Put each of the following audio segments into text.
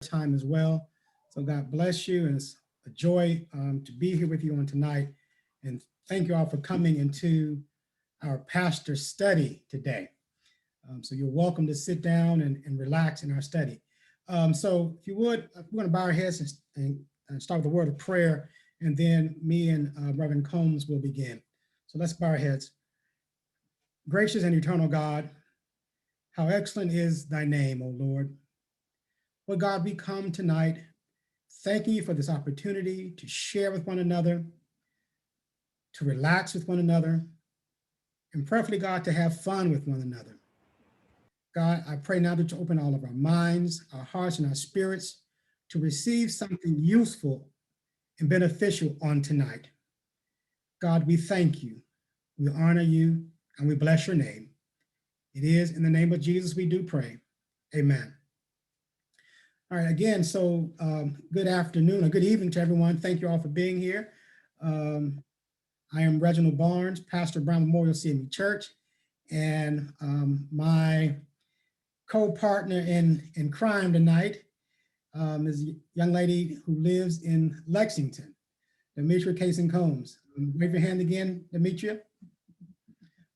time as well. So God bless you, and it's a joy to be here with you on tonight. And thank you all for coming into our pastor study today. So you're welcome to sit down and relax in our study. So if you would, we're going to bow our heads and start with a word of prayer, and then me and Reverend Combs will begin. So let's bow our heads. Gracious and eternal God, how excellent is thy name, O Lord. Well, God, we come tonight thanking you for this opportunity to share with one another, to relax with one another, and preferably, God, to have fun with one another. God, I pray now that you open all of our minds, our hearts, and our spirits to receive something useful and beneficial on tonight. God, we thank you, we honor you, and we bless your name. It is in the name of Jesus we do pray. Amen. All right, again, so good afternoon or good evening to everyone. Thank you all for being here. I am Reginald Barnes, pastor of Brown Memorial CME Church, and my co-partner in crime tonight is a young lady who lives in Lexington, Demetria Casey Combs. Wave your hand again, Demetria.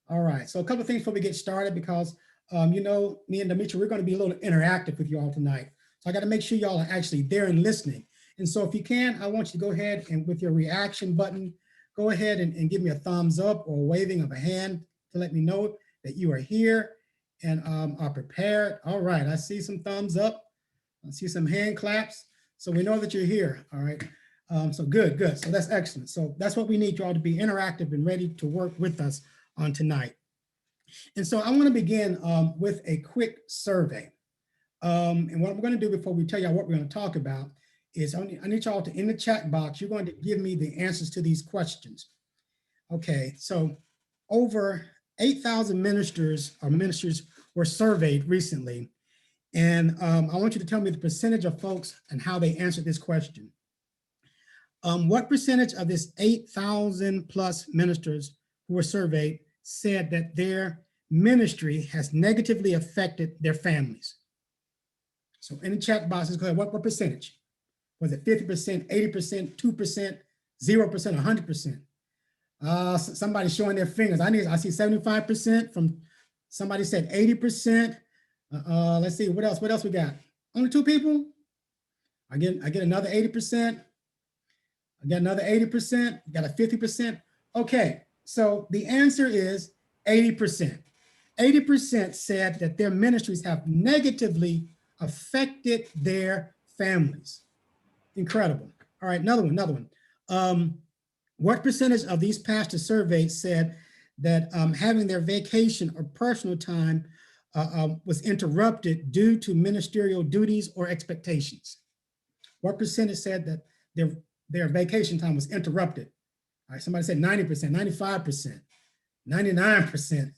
All right, so a couple of things before we get started, because you know, me and Demetria, we're going to be a little interactive with you all tonight. So I got to make sure y'all are actually there and listening. And so if you can, I want you to go ahead and with your reaction button, go ahead and give me a thumbs up or waving of a hand to let me know that you are here and are prepared. All right, I see some thumbs up. I see some hand claps. So we know that you're here, all right? So good. So that's excellent. So that's what we need you all to be interactive and ready to work with us on tonight. And so I want to begin with a quick survey. And what I'm going to do before we tell you what we're going to talk about is I need y'all to, in the chat box, you're going to give me the answers to these questions. Okay, so over 8,000 ministers were surveyed recently. And I want you to tell me the percentage of folks and how they answered this question. What percentage of this 8,000 plus ministers who were surveyed said that their ministry has negatively affected their families? So in the chat boxes, go ahead, what percentage? Was it 50%, 80%, 2%, 0%, 100%? Somebody's showing their fingers. I see 75% from, somebody said 80%. Let's see, what else we got? Only two people? I get another 80%. I got another 80%, got a 50%. Okay, so the answer is 80%. 80% said that their ministries have negatively affected their families. Incredible. All right, another one. What percentage of these pastors surveyed said that having their vacation or personal time was interrupted due to ministerial duties or expectations? What percentage said that their vacation time was interrupted? All right, somebody said 90%, 95%, 99%,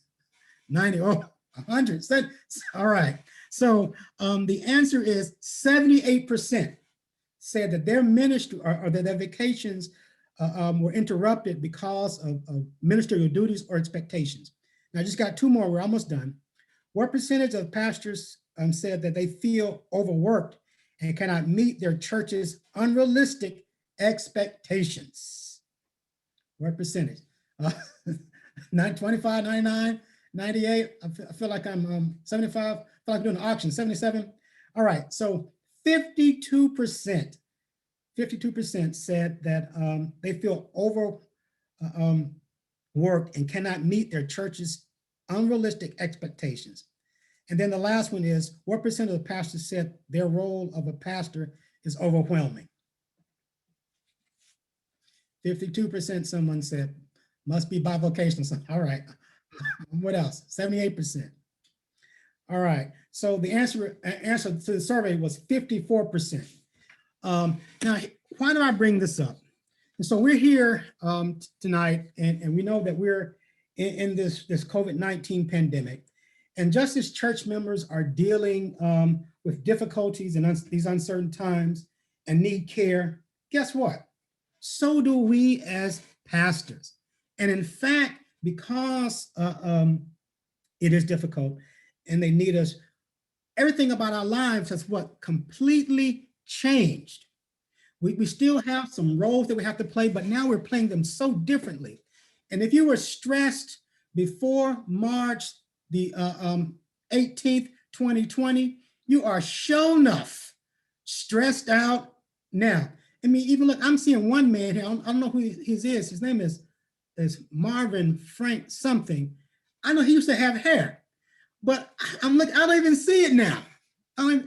100%. All right, so the answer is 78% said that their ministry or that their vacations were interrupted because of ministerial duties or expectations. Now, I just got two more, we're almost done. What percentage of pastors said that they feel overworked and cannot meet their church's unrealistic expectations? What percentage? 25, 99, 98. I feel like I'm 75. I feel like I'm doing an auction, 77. All right, so 52% said that they feel overworked and cannot meet their church's unrealistic expectations. And then the last one is, what percent of the pastors said their role of a pastor is overwhelming? 52%, someone said, must be bivocational. All right, what else? 78%. All right, so the answer to the survey was 54%. Now, why do I bring this up? And so we're here tonight, and we know that we're in this COVID-19 pandemic. And just as church members are dealing with difficulties in these uncertain times and need care, guess what? So do we as pastors. And in fact, because it is difficult and they need us, everything about our lives has what? Completely changed. We still have some roles that we have to play, but now we're playing them so differently. And if you were stressed before March the 18th, 2020, you are sure enough stressed out now. I mean, even look, I'm seeing one man here. I don't know who he is. His name is Marvin Frank something. I know he used to have hair, but I'm looking, I don't even see it now. I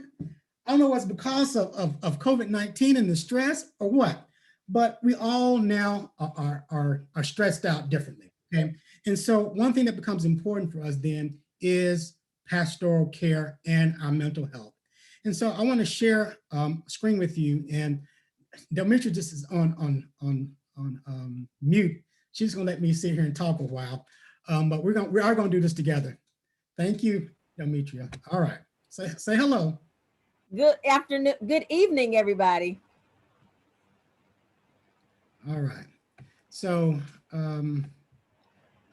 don't know what's because of COVID-19 and the stress or what, but we all now are stressed out differently. Okay. And so one thing that becomes important for us then is pastoral care and our mental health. And so I want to share a screen with you, and Demetria just is on mute. She's gonna let me sit here and talk a while, but we are gonna do this together. Thank you, Demetria. All right, say hello. Good afternoon, good evening, everybody. All right, so I'm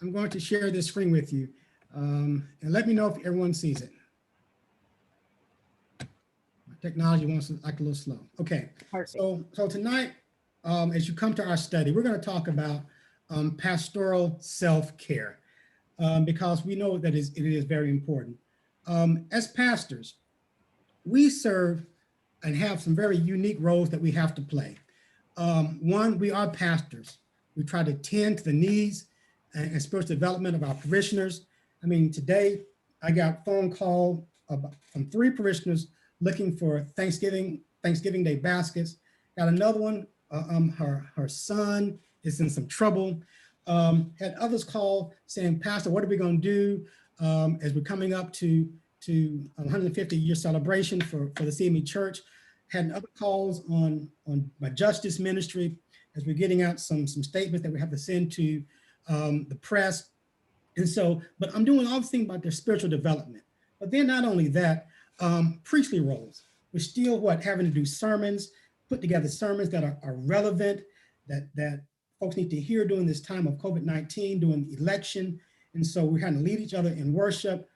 going to share this screen with you, and let me know if everyone sees it. My technology wants to like a little slow. Okay, Perfect. So tonight, as you come to our study, we're going to talk about pastoral self-care, because we know that it is very important. As pastors, we serve and have some very unique roles that we have to play. One, we are pastors. We try to tend to the needs and spiritual development of our parishioners. I mean, today I got a phone call from 3 parishioners looking for Thanksgiving Day baskets. Got another one, her son is in some trouble. Had others call saying, Pastor, what are we going to do as we're coming up to 150-year celebration for the CME Church? Had other calls on my justice ministry as we're getting out some statements that we have to send to the press. And so, but I'm doing all this thing about their spiritual development. But then not only that, priestly roles. We're still having to do sermons, put together sermons that are relevant, that folks need to hear during this time of COVID-19, during the election. And so we're having to lead each other in worship.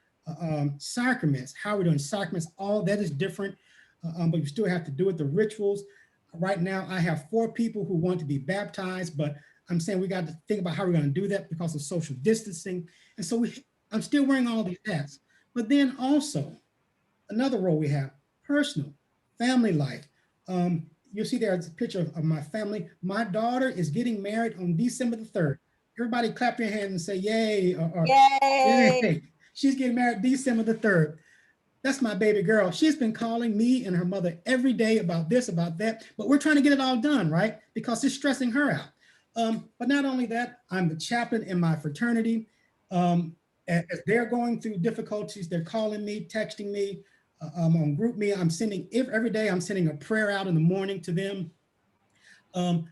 Sacraments, how we're doing sacraments, all that is different, but you still have to do it, the rituals. Right now, I have 4 people who want to be baptized, but I'm saying we got to think about how we're going to do that because of social distancing. And so I'm still wearing all these hats. But then also, another role we have, personal, family life. You'll see there's a picture of my family. My daughter is getting married on December the 3rd. Everybody clap your hands and say, yay. Yay. Yay. She's getting married December the 3rd. That's my baby girl. She's been calling me and her mother every day about this, about that, but we're trying to get it all done, right? Because it's stressing her out. But not only that, I'm the chaplain in my fraternity. As they're going through difficulties, they're calling me, texting me, on GroupMe. I'm sending, every day I'm sending a prayer out in the morning to them.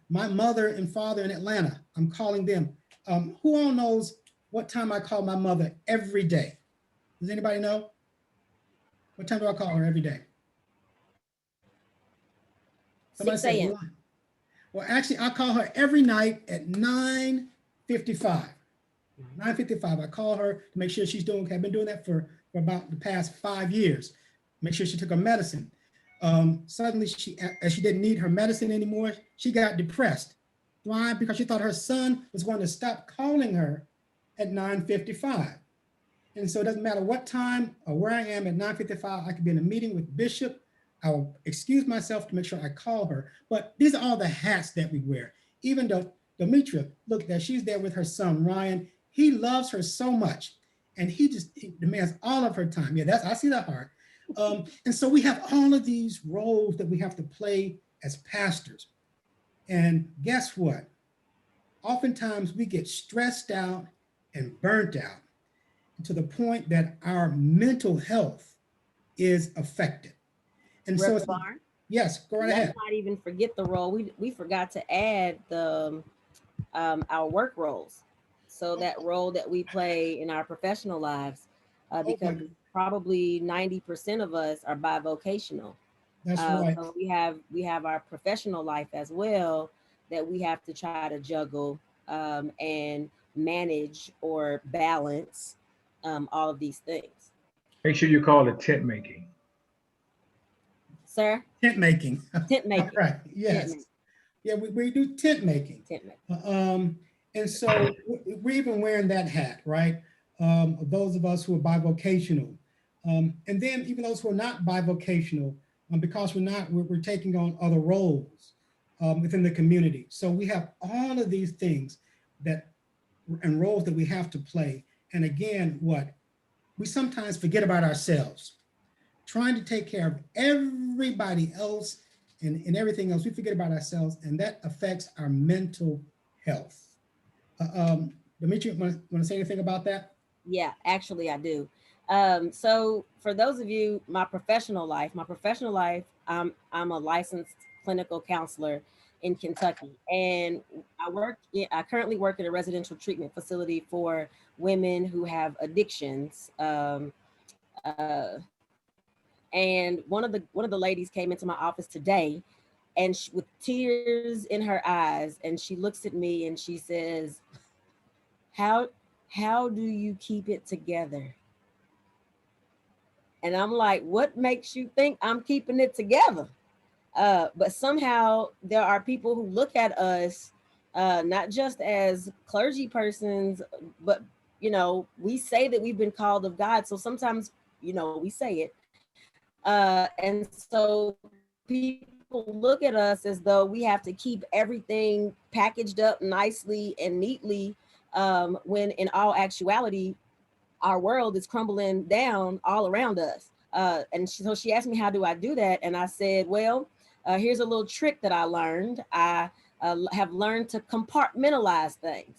My mother and father in Atlanta, I'm calling them. Who all knows what time I call my mother every day? Does anybody know? What time do I call her every day? Somebody 6 a.m. Well, actually, I call her every night at 9:55. 9:55. I call her to make sure she's doing okay. I've been doing that for about the past 5 years. Make sure she took her medicine. Suddenly, as she didn't need her medicine anymore, she got depressed. Why? Because she thought her son was going to stop calling her at 9:55. And so it doesn't matter what time or where I am at 9:55, I could be in a meeting with Bishop. I will excuse myself to make sure I call her. But these are all the hats that we wear. Even though Demetria, look, that she's there with her son, Ryan. He loves her so much. And he demands all of her time. Yeah, I see that heart. And so we have all of these roles that we have to play as pastors. And guess what? Oftentimes we get stressed out and burnt out to the point that our mental health is affected. And so, yes, go right ahead. Let's not even forget the role. We forgot to add the our work roles. So that role that we play in our professional lives, because probably 90% of us are bivocational. That's right. So we have our professional life as well that we have to try to juggle and manage or balance all of these things. Make sure you call it tent making. Sir? Tent making. Tent making. Right. Tent Yes. making. Yeah, we do tent making. Tent making. And so we're even wearing that hat, right? Those of us who are bivocational. And then even those who are not bivocational, because we're taking on other roles within the community. So we have all of these things and roles that we have to play. And again, we sometimes forget about ourselves, trying to take care of everybody else and everything else. We forget about ourselves, and that affects our mental health. Dimitri, want to say anything about that? Yeah, actually, I do. So for those of you, my professional life, I'm a licensed clinical counselor in Kentucky, and I currently work in a residential treatment facility for women who have addictions. And one of the ladies came into my office today, and with tears in her eyes, and she looks at me and she says, "How how do you keep it together?" And I'm like, what makes you think I'm keeping it together? But somehow there are people who look at us not just as clergy persons, but we say that we've been called of God. So sometimes, we say it. And so people look at us as though we have to keep everything packaged up nicely and neatly, when in all actuality, our world is crumbling down all around us. So she asked me, how do I do that? And I said, well, here's a little trick that I learned. I have learned to compartmentalize things.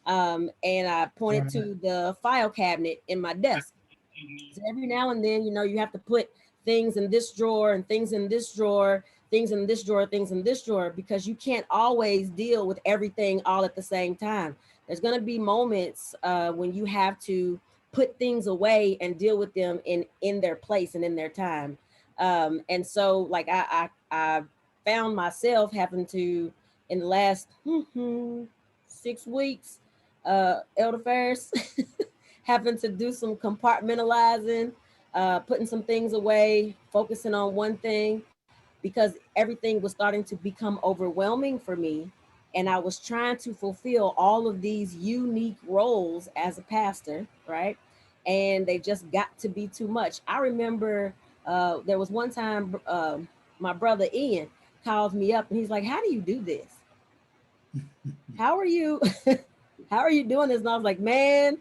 And I pointed Right. to the file cabinet in my desk. So every now and then, you have to put things in this drawer and things in this drawer, things in this drawer, things in this drawer, because you can't always deal with everything all at the same time. There's going to be moments when you have to put things away and deal with them in their place and in their time. And so, like, I found myself having to, in the last 6 weeks, Elder Ferris, having to do some compartmentalizing, putting some things away, focusing on one thing, because everything was starting to become overwhelming for me. And I was trying to fulfill all of these unique roles as a pastor, right? And they just got to be too much. I remember there was one time my brother Ian called me up and he's like, how do you do this? How are you doing this? And I was like, man,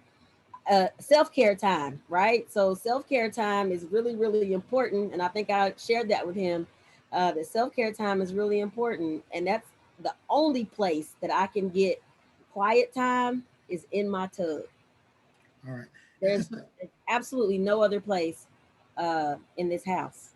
self-care time, right? So self-care time is really, really important. And I think I shared that with him, that self-care time is really important. And that's the only place that I can get quiet time is in my tub. All right. There's absolutely no other place in this house.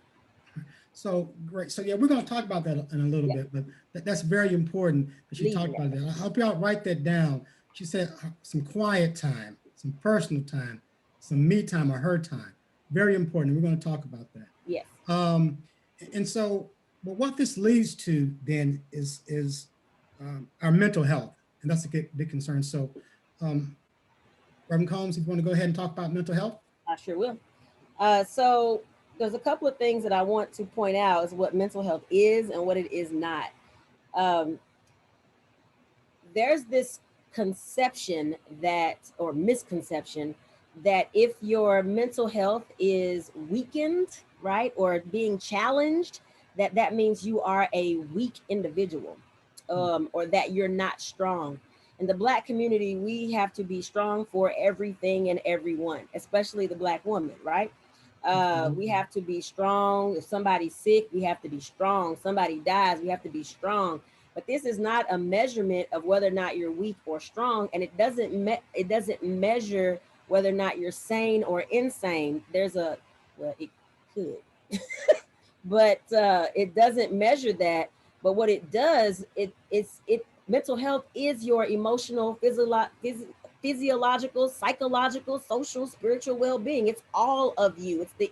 So great. So yeah, we're going to talk about that in a little bit, but that's very important that she talked about that. I hope y'all write that down. She said some quiet time, some personal time, some me time or her time. Very important. We're going to talk about that. Yes. And so, but what this leads to then is our mental health, and that's a big concern. So, Reverend Combs, if you want to go ahead and talk about mental health. I sure will. So there's a couple of things that I want to point out is what mental health is and what it is not. There's this conception or misconception that if your mental health is weakened, right, or being challenged, that means you are a weak individual, or that you're not strong. In the Black community, we have to be strong for everything and everyone, especially the Black woman, right? We have to be strong. If somebody's sick, we have to be strong. Somebody dies, we have to be strong. But this is not a measurement of whether or not you're weak or strong, and it doesn't measure whether or not you're sane or insane. It could, but it doesn't measure that. But what it does, mental health is your emotional, physiological, psychological, social, spiritual well-being. It's all of you. It's the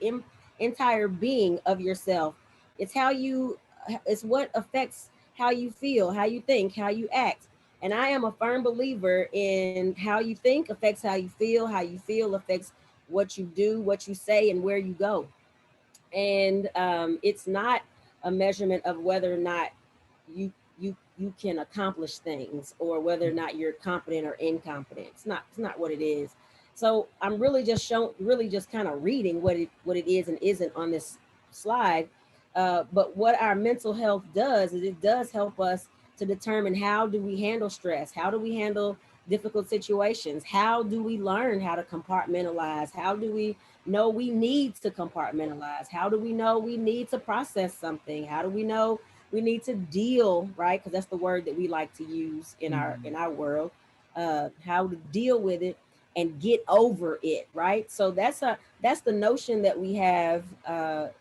entire being of yourself. It's what affects how you feel, how you think, how you act. And I am a firm believer in how you think affects how you feel affects what you do, what you say, and where you go. And it's not a measurement of whether or not you can accomplish things, or whether or not you're competent or incompetent. It's not what it is. So I'm really just kind of reading what it is and isn't on this slide. But what our mental health does is it does help us to determine how do we handle stress, how do we handle difficult situations, how do we learn how to compartmentalize, how do we know we need to compartmentalize, how do we know we need to process something, how do we know we need to deal, right? Because that's the word that we like to use in our world. How to deal with it and get over it, right? So that's the notion that we have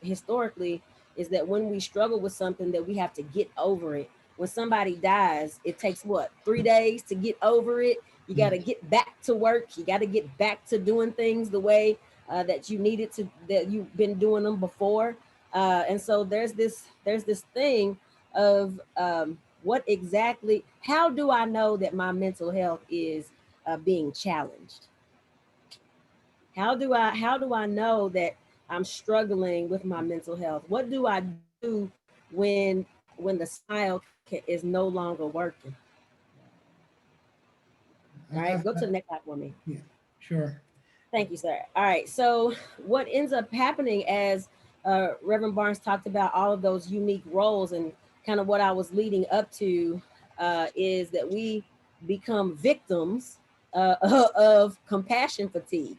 historically, is that when we struggle with something, that we have to get over it. When somebody dies, it takes what, 3 days to get over it. You got to get back to work. You got to get back to doing things the way that you needed to, that you've been doing them before. And so there's this thing of what exactly, how do I know that my mental health is being challenged? How do I know that I'm struggling with my mental health? What do I do when the smile is no longer working? All right, go to the next slide for me. Yeah, sure. Thank you, sir. All right. So, what ends up happening, as Reverend Barnes talked about all of those unique roles, and kind of what I was leading up to, is that we become victims of compassion fatigue,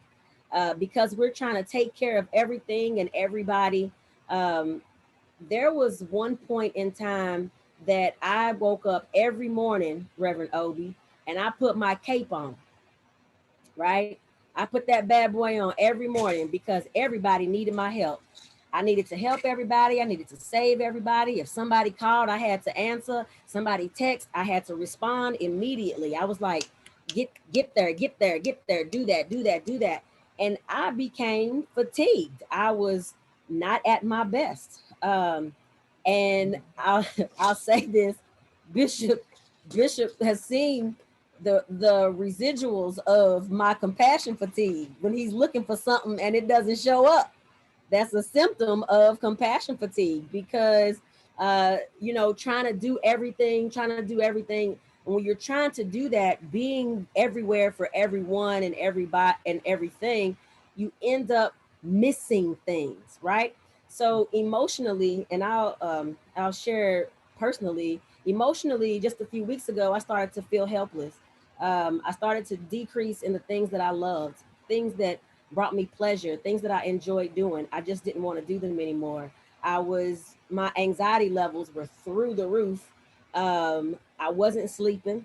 because we're trying to take care of everything and everybody. Um, there was one point in time that I woke up every morning, Reverend Obi, and I put my cape on, right? I put that bad boy on every morning because everybody needed my help. I needed to help everybody. I needed to save everybody. If somebody called, I had to answer. Somebody text, I had to respond immediately. I was like, get there, get there, get there, do that, do that, do that. And I became fatigued. I was not at my best. And I'll say this, Bishop Bishop has seen the residuals of my compassion fatigue. When he's looking for something and it doesn't show up, that's a symptom of compassion fatigue, because trying to do everything. And when you're trying to do that, being everywhere for everyone and everybody and everything, you end up missing things, right? So emotionally, and I'll share personally, emotionally, just a few weeks ago, I started to feel helpless. I started to decrease in the things that I loved, things that brought me pleasure, things that I enjoyed doing. I just didn't want to do them anymore. My anxiety levels were through the roof. I wasn't sleeping.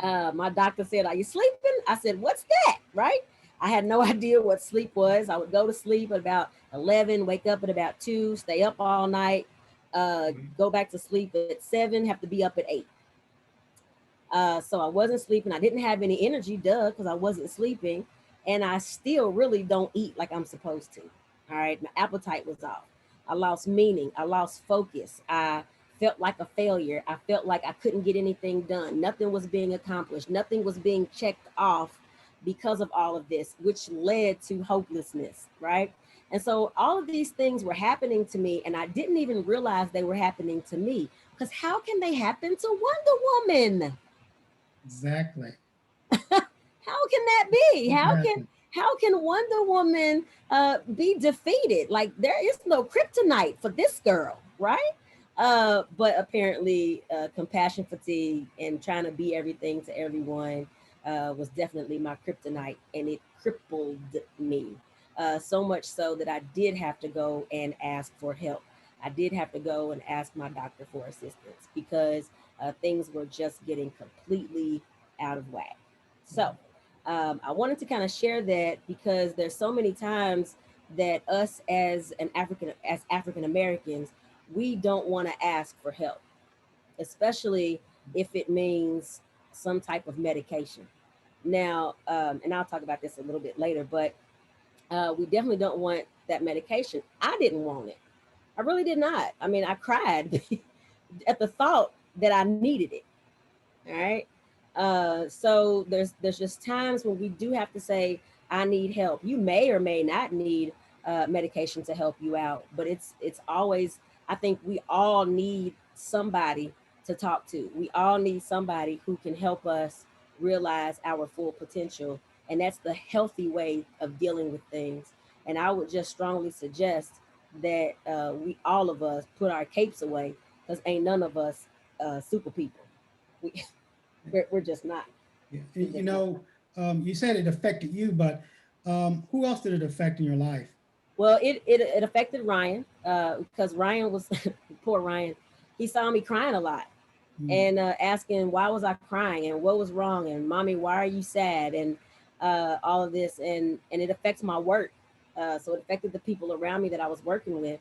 My doctor said, "Are you sleeping?" I said, "What's that?" Right? I had no idea what sleep was. I would go to sleep at about 11, wake up at about 2, stay up all night, go back to sleep at 7, have to be up at 8. So I wasn't sleeping. I didn't have any energy, duh, because I wasn't sleeping. And I still really don't eat like I'm supposed to. All right. My appetite was off. I lost meaning. I lost focus. I felt like a failure. I felt like I couldn't get anything done. Nothing was being accomplished. Nothing was being checked off because of all of this, which led to hopelessness. Right. And so all of these things were happening to me, and I didn't even realize they were happening to me, because how can they happen to Wonder Woman? Exactly. How can that be? Exactly. How can Wonder Woman be defeated? Like, there is no kryptonite for this girl, right? But apparently, compassion fatigue and trying to be everything to everyone was definitely my kryptonite, and it crippled me. So much so that I did have to go and ask for help. I did have to go and ask my doctor for assistance, because things were just getting completely out of whack. So, I wanted to kind of share that, because there's so many times that us as African Americans, we don't want to ask for help, especially if it means some type of medication. Now, and I'll talk about this a little bit later, but we definitely don't want that medication. I didn't want it. I really did not. I mean, I cried at the thought that I needed it. All right. So there's just times when we do have to say, I need help. You may or may not need medication to help you out. But it's always, I think we all need somebody to talk to. We all need somebody who can help us realize our full potential. And that's the healthy way of dealing with things. And I would just strongly suggest that we all of us put our capes away, because ain't none of us super people. We, we're just not. Yeah. You said it affected you, but who else did it affect in your life? Well, it affected Ryan, because Ryan was poor Ryan. He saw me crying a lot, Mm. and asking why was I crying and what was wrong, and mommy, why are you sad, and all of this, and it affects my work. So it affected the people around me that I was working with.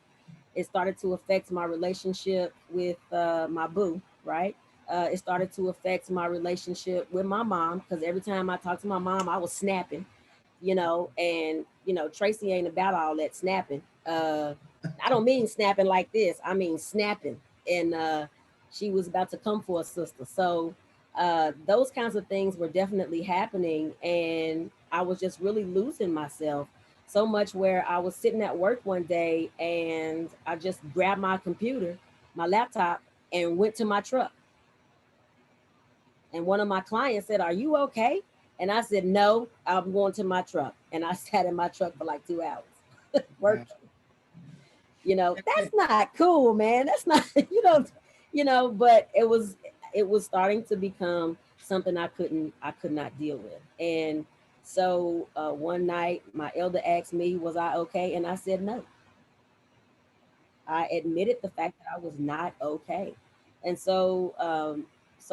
It started to affect my relationship with my boo, right? It started to affect my relationship with my mom, because every time I talked to my mom, I was snapping, and Tracy ain't about all that snapping. I don't mean snapping like this. I mean snapping. And she was about to come for a sister. So those kinds of things were definitely happening, and I was just really losing myself so much, where I was sitting at work one day and I just grabbed my computer, my laptop, and went to my truck. And one of my clients said, "Are you okay?" And I said, "No, I'm going to my truck." And I sat in my truck for like 2 hours Wow. working. That's not cool, man. That's not, but it was starting to become something I could not deal with. And so one night my elder asked me, was I okay? And I said no. I admitted the fact that I was not okay. And so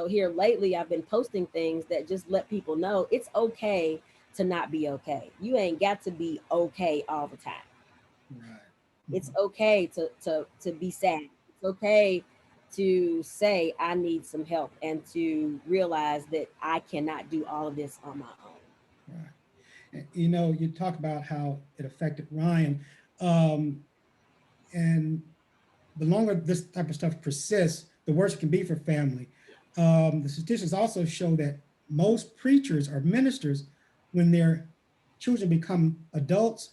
here lately I've been posting things that just let people know it's okay to not be okay. You ain't got to be okay all the time. Right. It's Mhm. okay to be sad. It's okay to say I need some help, and to realize that I cannot do all of this on my own. Right. You talk about how it affected Ryan, um, and the longer this type of stuff persists, the worse it can be for family. The statistics also show that most preachers or ministers, when their children become adults,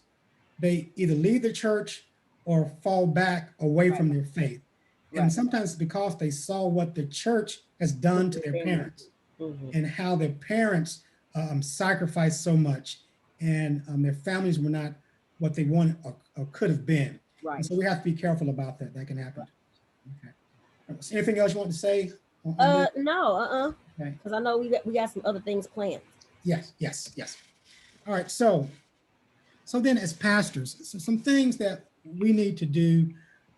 they either leave the church or fall back away Right, from their faith. And right. sometimes it's because they saw what the church has done to their parents Mm-hmm. and how their parents sacrificed so much, and their families were not what they wanted or could have been. And Right. so we have to be careful about that. That can happen. Okay. So anything else you want to say on this? No, Okay. because I know we got some other things planned. Yes, yes, yes. All right. So then as pastors, so some things that we need to do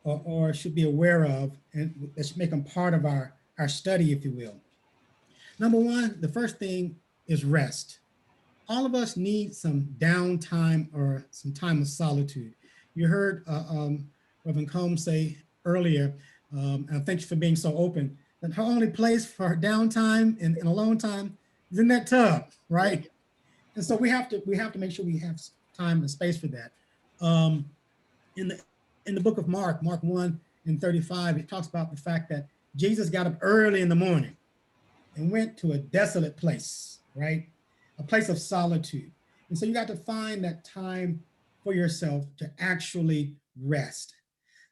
or should be aware of, and that should make them part of our study, if you will. Number one, the first thing is rest. All of us need some downtime or some time of solitude. You heard Reverend Combs say earlier, and thank you for being so open, that her only place for her downtime and alone time is in that tub, Yeah. right? And so we have to make sure we have time and space for that. Um, in the book of Mark 1 and 35, it talks about the fact that Jesus got up early in the morning and went to a desolate place, right? A place of solitude. And so you got to find that time for yourself to actually rest.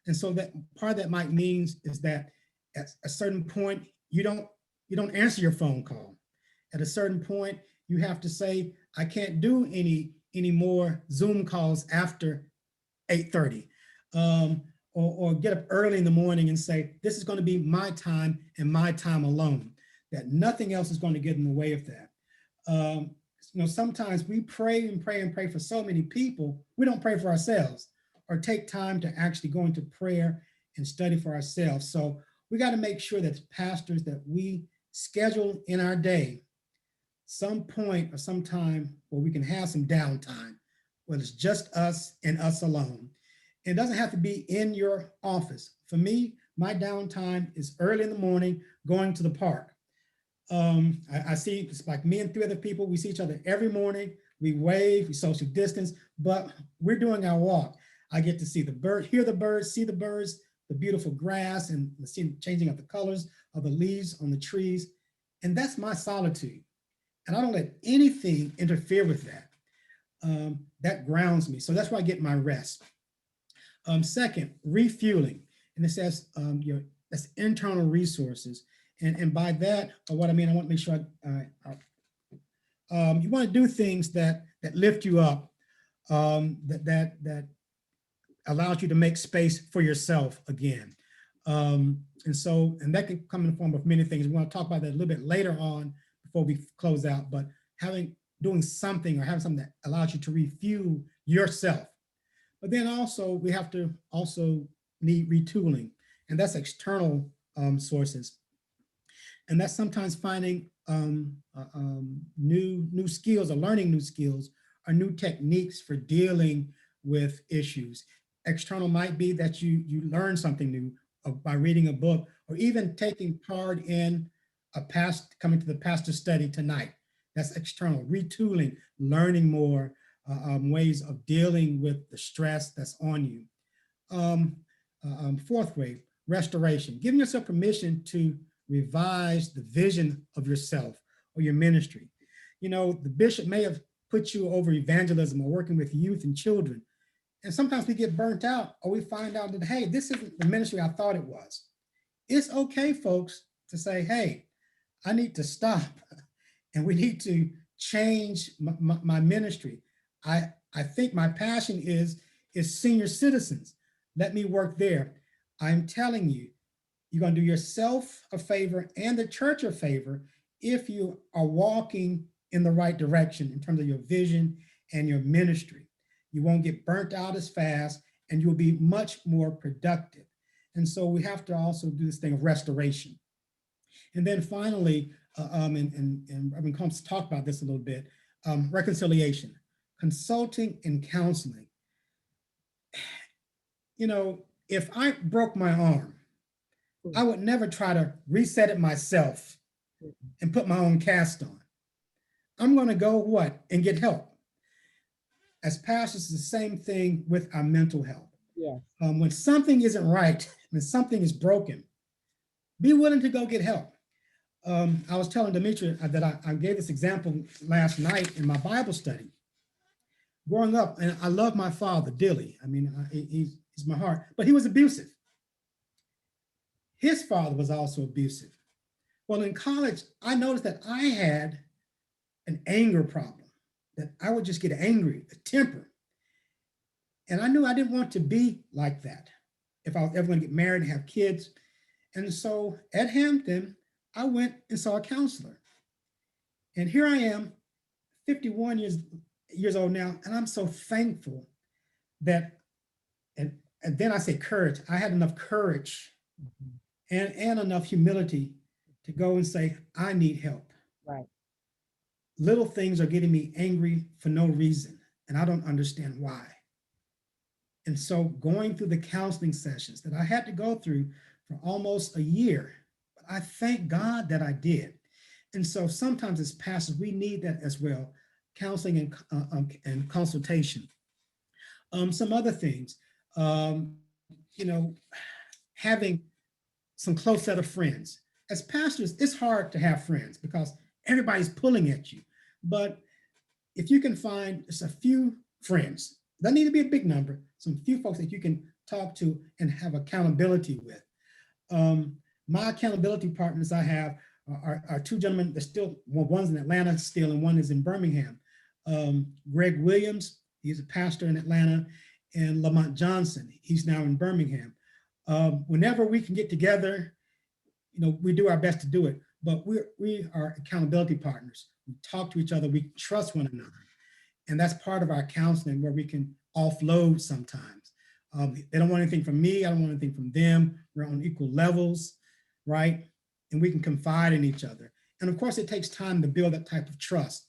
And so that part of that might means is that at a certain point, you don't answer your phone call. At a certain point, you have to say, I can't do any more Zoom calls after 8:30. Or get up early in the morning and say, this is going to be my time and my time alone, that nothing else is going to get in the way of that. Um, Sometimes we pray and pray and pray for so many people, we don't pray for ourselves or take time to actually go into prayer and study for ourselves. So we got to make sure that pastors that we schedule in our day some point or some time where we can have some downtime, where it's just us and us alone. It doesn't have to be in your office. For me, my downtime is early in the morning going to the park. I see it's like me and three other people. We see each other every morning. We wave, we social distance, but we're doing our walk. I get to see the bird, hear the birds, see the birds, the beautiful grass, and see the changing of the colors of the leaves on the trees. And that's my solitude. And I don't let anything interfere with that. that grounds me. So that's where I get my rest. Second, refueling. And it says that's internal resources. And by that, what I mean, I want to make sure you want to do things that lift you up, that allows you to make space for yourself again. And that can come in the form of many things. We want to talk about that a little bit later on before we close out, but doing something or having something that allows you to refuel yourself. But then also we have to also need retooling, and that's external sources. And that's sometimes finding new skills or learning new skills or new techniques for dealing with issues. External might be that you learn something new by reading a book, or even taking part in coming to the pastor study tonight. That's external. Retooling, learning more ways of dealing with the stress that's on you. Fourth way, restoration, giving yourself permission to revise the vision of yourself or your ministry. The bishop may have put you over evangelism or working with youth and children. And sometimes we get burnt out, or we find out that, hey, this isn't the ministry I thought it was. It's okay, folks, to say, hey, I need to stop and we need to change my ministry. I think my passion is senior citizens. Let me work there. I'm telling you, you're going to do yourself a favor and the church a favor if you are walking in the right direction in terms of your vision and your ministry. You won't get burnt out as fast, and you'll be much more productive. And so we have to also do this thing of restoration. And then finally, and Reverend Combs talked about this a little bit, reconciliation, consulting and counseling. If I broke my arm, I would never try to reset it myself and put my own cast on. I'm going to go and get help. As pastors, it's the same thing with our mental health. Yes. When something isn't right, when something is broken, be willing to go get help. I was telling Demetria that I gave this example last night in my Bible study. Growing up, and I love my father dearly. I mean, he's my heart, but he was abusive. His father was also abusive. Well, in college, I noticed that I had an anger problem, that I would just get angry, a temper. And I knew I didn't want to be like that if I was ever going to get married and have kids. And so at Hampton, I went and saw a counselor. And here I am, 51 years old now, and I'm so thankful that, and then I say courage, I had enough courage and enough humility to go and say, I need help. Right. Little things are getting me angry for no reason, and I don't understand why. And so going through the counseling sessions that I had to go through for almost a year, but I thank God that I did. And so sometimes as pastors, we need that as well, counseling and consultation. Some other things, having some close set of friends. As pastors, it's hard to have friends because everybody's pulling at you. But if you can find just a few friends, doesn't need to be a big number, some few folks that you can talk to and have accountability with. My accountability partners I have are two gentlemen. They're still, well, one's in Atlanta still, and one is in Birmingham. Greg Williams, he's a pastor in Atlanta, and Lamont Johnson, he's now in Birmingham. Whenever we can get together, we do our best to do it, but we are accountability partners. We talk to each other, we trust one another. And that's part of our counseling where we can offload sometimes. They don't want anything from me, I don't want anything from them. We're on equal levels, right? And we can confide in each other. And of course, it takes time to build that type of trust,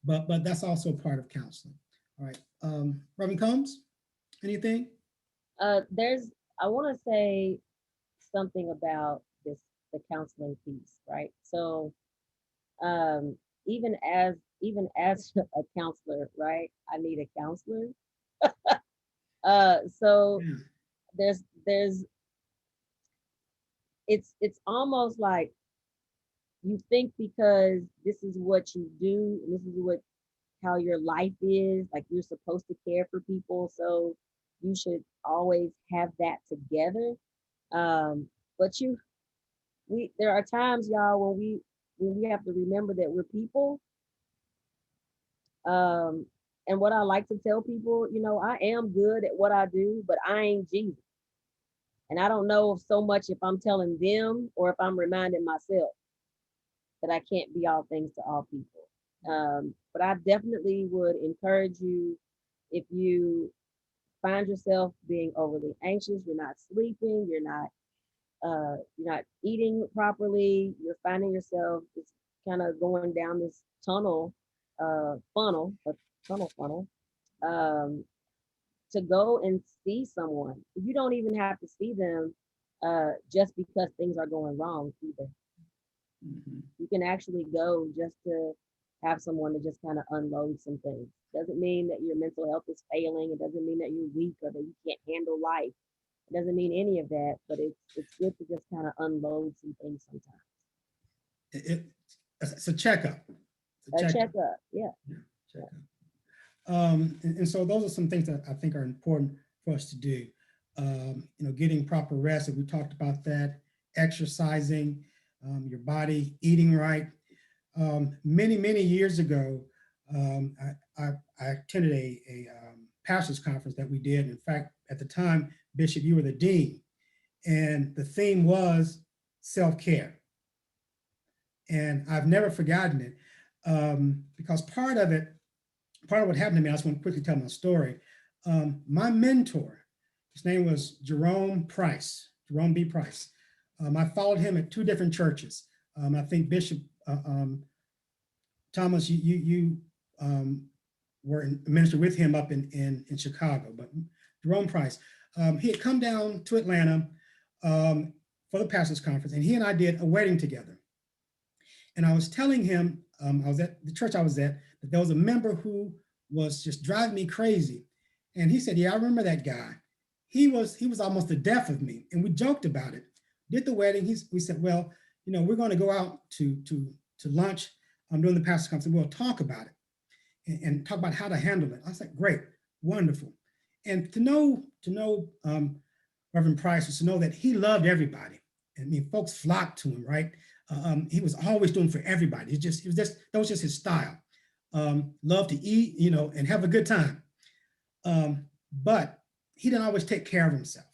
but that's also part of counseling. All right, Reverend Combs, anything? I want to say something about the counseling piece, right? So, um, even as a counselor, right? I need a counselor. So Yeah. there's it's almost like you think because this is what you do, and this is what how your life is. Like you're supposed to care for people, so you should always have that together. But we there are times, y'all, when we have to remember that we're people. Um, and what I like to tell people, I am good at what I do, but I ain't Jesus. And I don't know so much if I'm telling them or if I'm reminding myself that I can't be all things to all people. But I definitely would encourage you, if you find yourself being overly anxious, you're not sleeping, you're not eating properly, you're finding yourself just kind of going down this a tunnel funnel, um, to go and see someone. You don't even have to see them just because things are going wrong either. Mhm. You can actually go just to have someone to just kind of unload some things. Doesn't mean that your mental health is failing. It doesn't mean that you're weak or that you can't handle life. It doesn't mean any of that, but it's good to just kind of unload some things sometimes. It, it's a checkup. It's a A checkup. checkup, yeah. Yeah, checkup. And so those are some things that I think are important for us to do. Getting proper rest, and we talked about that, exercising, your body, eating right. Many years ago, I attended a pastors conference that we did. In fact, at the time, Bishop, you were the dean, and the theme was self-care. And I've never forgotten it, because part of what happened to me, I just want to quickly tell my story. My mentor, his name was Jerome B. Price. I followed him at two different churches. I think Bishop Thomas, you were in minister with him up in Chicago, but Jerome Price, he had come down to Atlanta for the pastors conference, and he and I did a wedding together. And I was telling him, I was at the church I was at, that there was a member who was just driving me crazy. And he said, "Yeah, I remember that guy. He was almost the death of me." And we joked about it. Did the wedding. We said, "Well, we're going to go out to lunch during the pastor's conference. We'll talk about it and talk about how to handle it." I was like, "Great, wonderful." And to know Reverend Price was to know that he loved everybody. I mean, folks flocked to him, right? He was always doing for everybody. That was just his style. Love to eat, and have a good time. But he didn't always take care of himself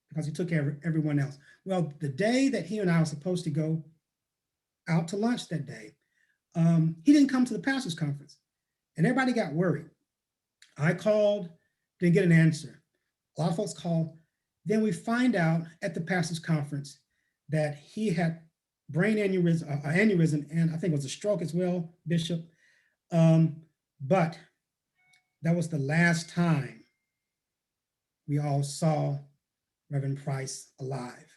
because he took care of everyone else. Well, the day that he and I were supposed to go out to lunch that day, he didn't come to the pastors conference, and everybody got worried. I called, didn't get an answer. A lot of folks called. Then we find out at the pastors conference that he had brain aneurysm, and I think it was a stroke as well, Bishop. But that was the last time we all saw Reverend Price alive.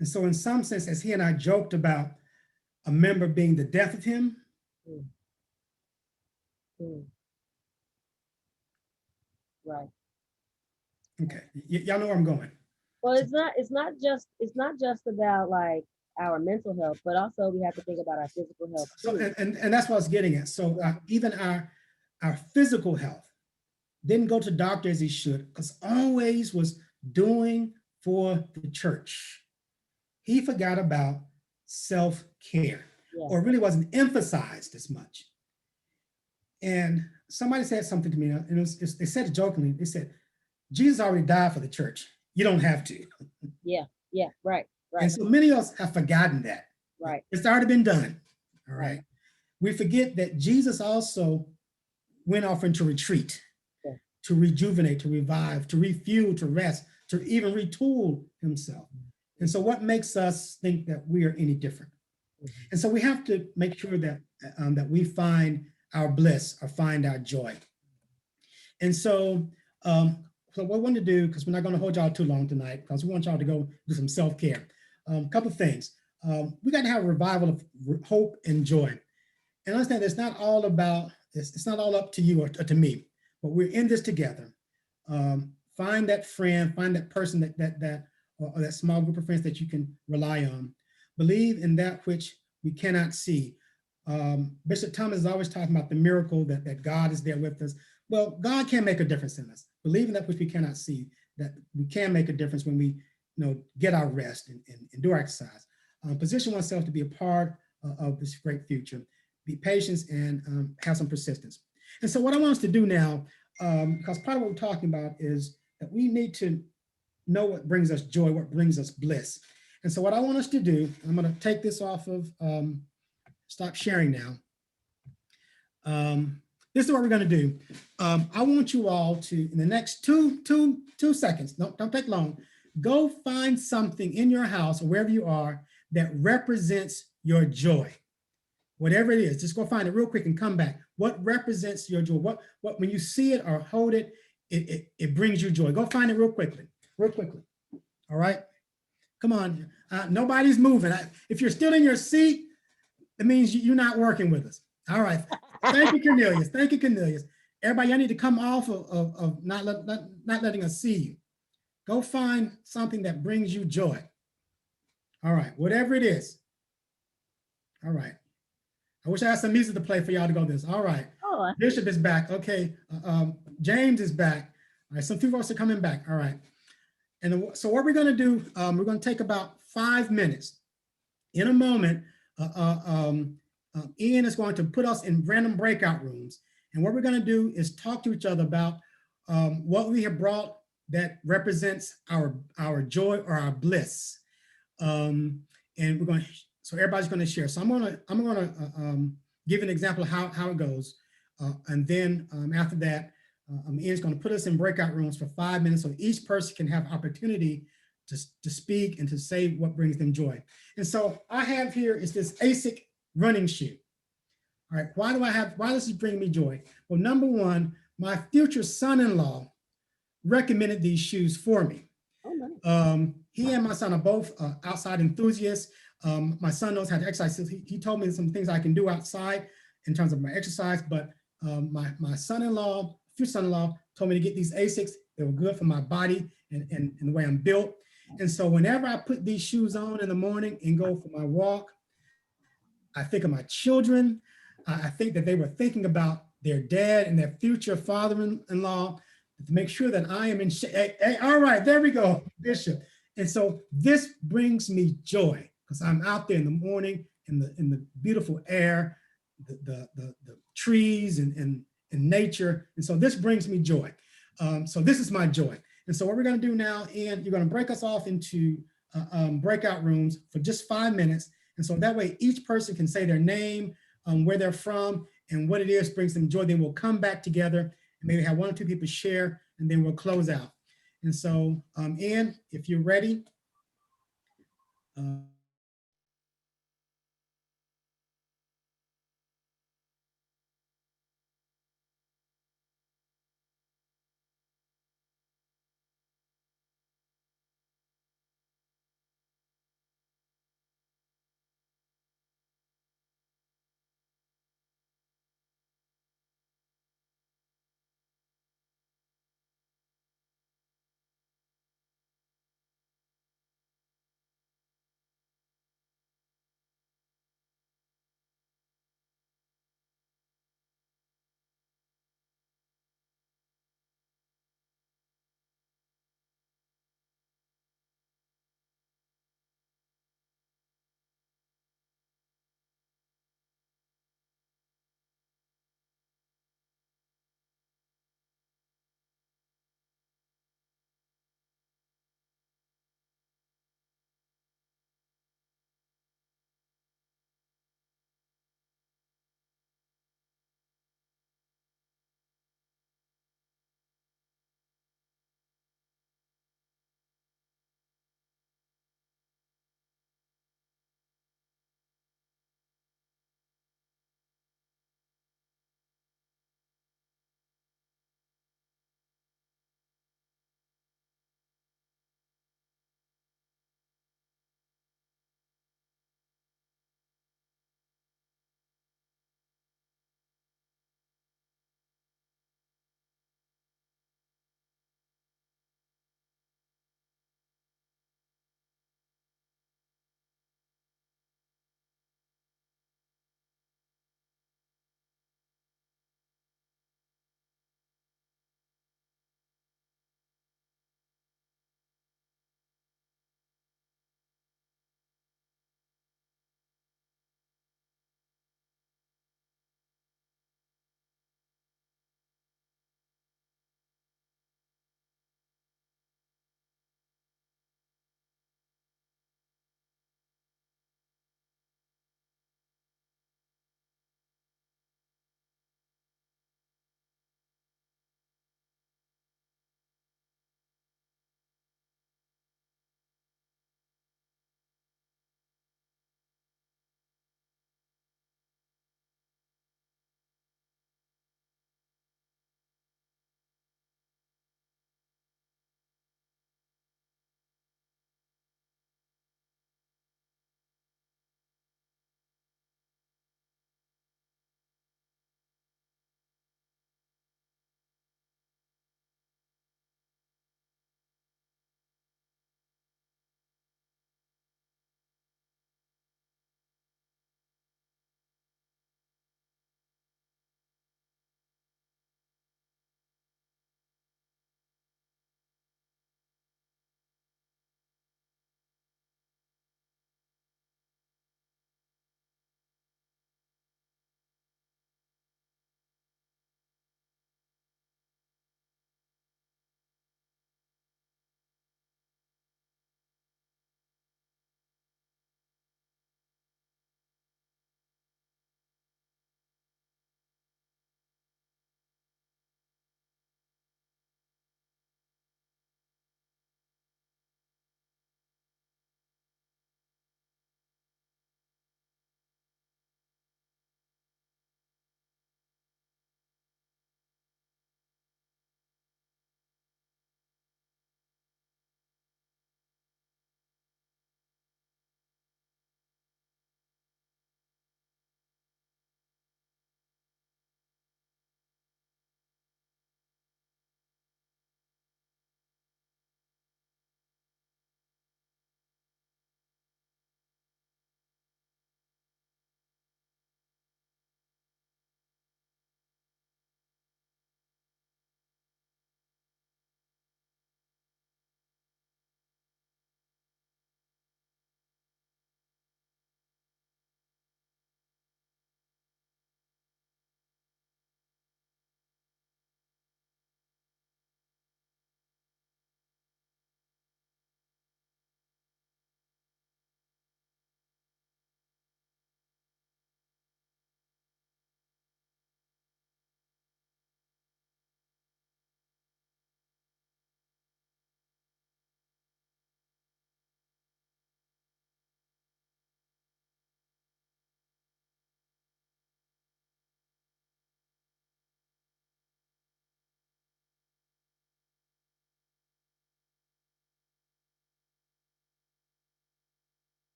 And so in some sense, as he and I joked about a member being the death of him. Mm. Mm. Right. Okay, y'all know where I'm going. Well, it's not just about like our mental health, but also we have to think about our physical health So, too. and that's what I was getting at. So even our physical health didn't go to doctor as he should, because always was doing for the church. He forgot about self-care, or really wasn't emphasized as much. And somebody said something to me, and they said it jokingly. They said, "Jesus already died for the church. You don't have to." Yeah, right. And so many of us have forgotten that. Right. It's already been done. All right. Right. We forget that Jesus also went off into retreat, to rejuvenate, to revive, to refuel, to rest, to even retool himself. And so what makes us think that we are any different? And so we have to make sure that we find our bliss or find our joy. And so what we want to do, because we're not going to hold y'all too long tonight, because we want y'all to go do some self-care. A couple of things. We got to have a revival of hope and joy. And understand it's not all about, it's not all up to you or to me, but we're in this together. Find that friend, find that person or that small group of friends that you can rely on. Believe in that which we cannot see. Bishop Thomas is always talking about the miracle that God is there with us. Well, God can make a difference in us. Believing that which we cannot see, that we can make a difference when we get our rest and do our exercise. Position oneself to be a part of this great future. Be patient and have some persistence. And so what I want us to do now, because part of what we're talking about is that we need to know what brings us joy, what brings us bliss. And so what I want us to do, I'm going to take this off of, stop sharing now. This is what we're going to do. I want you all to, in the next two seconds, don't take long, go find something in your house or wherever you are that represents your joy. Whatever it is, just go find it real quick and come back. What represents your joy? What when you see it or hold it, it brings you joy. Go find it real quickly. All right? Come on. Nobody's moving. If you're still in your seat, it means you're not working with us. All right. Thank you, Cornelius. Thank you, Cornelius. Everybody, I need to come off of not letting us see you. Go find something that brings you joy. All right. Whatever it is. All right. I wish I had some music to play for y'all to go this. All right. Oh. Bishop is back. Okay. James is back. All right. Some people are coming back. All right. And so what we're going to do, we're going to take about 5 minutes. In a moment, Ian is going to put us in random breakout rooms. And what we're going to do is talk to each other about what we have brought that represents our joy or our bliss. And we're going to, so everybody's going to share. So I'm going to give an example of how it goes. And then after that, Ian's going to put us in breakout rooms for 5 minutes so each person can have opportunity to speak and to say what brings them joy. And so I have here is this ASIC running shoe. All right, why does this bring me joy? Well, number one, my future son-in-law recommended these shoes for me. He and my son are both outside enthusiasts. My son knows how to exercise. He told me some things I can do outside in terms of my exercise, but my son-in-law, future son-in-law, told me to get these ASICs. They were good for my body and the way I'm built. And so whenever I put these shoes on in the morning and go for my walk, I think of my children. I think that they were thinking about their dad and their future father-in-law to make sure that I am in shape. Hey, all right, there we go, Bishop. And so this brings me joy because I'm out there in the morning in the beautiful air, the trees and nature. And so this brings me joy. So this is my joy. And so what we're going to do now, Ian, you're going to break us off into breakout rooms for just 5 minutes. And so that way each person can say their name, where they're from, and what it is brings them joy. Then we'll come back together and maybe have 1 or 2 people share, and then we'll close out. And so, Ian, if you're ready.